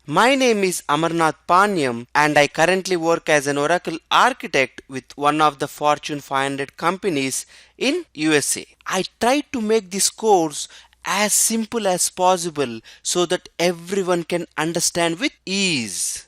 My name is Amarnath Panyam and I currently work as an Oracle architect with one of the Fortune 500 companies in USA. I try to make this course as simple as possible so that everyone can understand with ease.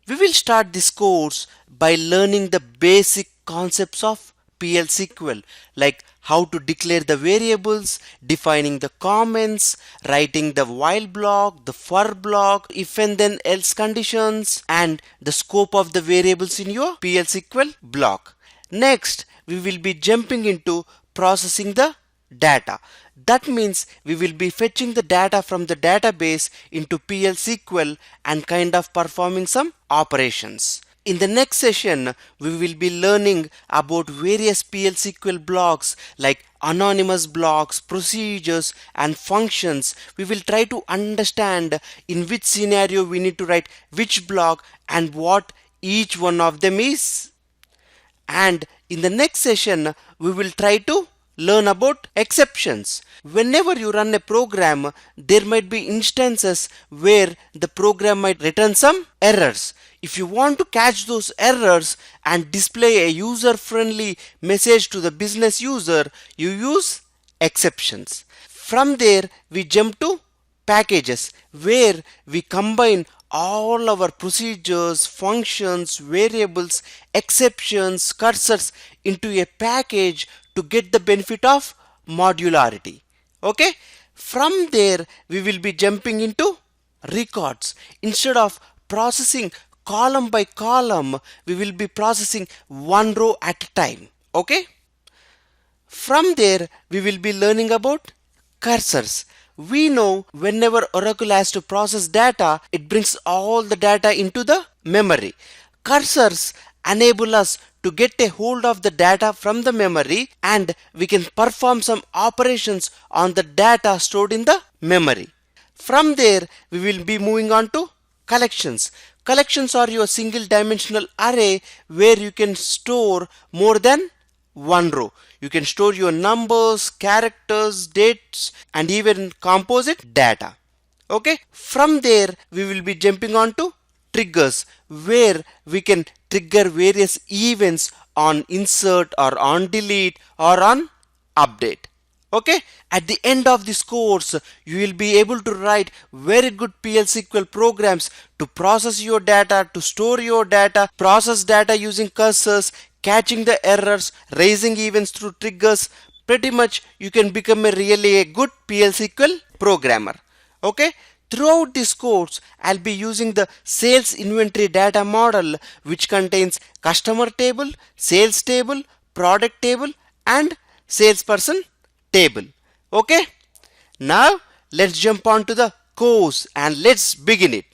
We will start this course by learning the basic concepts of PL/SQL, like how to declare the variables, defining the comments, writing the while block, the for block, if and then else conditions, and the scope of the variables in your PL/SQL block. Next, we will be jumping into processing the data. That means we will be fetching the data from the database into PL/SQL and kind of performing some operations. In the next session, we will be learning about various PL/SQL blocks like anonymous blocks, procedures, and functions. We will try to understand in which scenario we need to write which block and what each one of them is. And in the next session, we will try to learn about exceptions. Whenever you run a program, there might be instances where the program might return some errors. If you want to catch those errors and display a user-friendly message to the business user, you use exceptions. From there, we jump to packages, where we combine all our procedures, functions, variables, exceptions, cursors into a package to get the benefit of modularity. Okay? From there, we will be jumping into records. Instead of processing column by column, we will be processing one row at a time. Okay? From there, we will be learning about cursors. We know whenever Oracle has to process data, it brings all the data into the memory. Cursors enable us to get a hold of the data from the memory, and we can perform some operations on the data stored in the memory. From there, we will be moving on to collections. Collections are your single dimensional array where you can store more than one row. You can store your numbers, characters, dates, and even composite data. Okay? From there, we will be jumping on to triggers, where we can trigger various events on insert or on delete or on update. Okay? At the end of this course, you will be able to write very good PL/SQL programs to process your data, to store your data, process data using cursors, catching the errors, raising events through triggers. Pretty much you can become a good PL/SQL programmer. Okay? Throughout this course, I'll be using the sales inventory data model, which contains customer table, sales table, product table, and salesperson table. Okay? Now let's jump on to the course and let's begin it.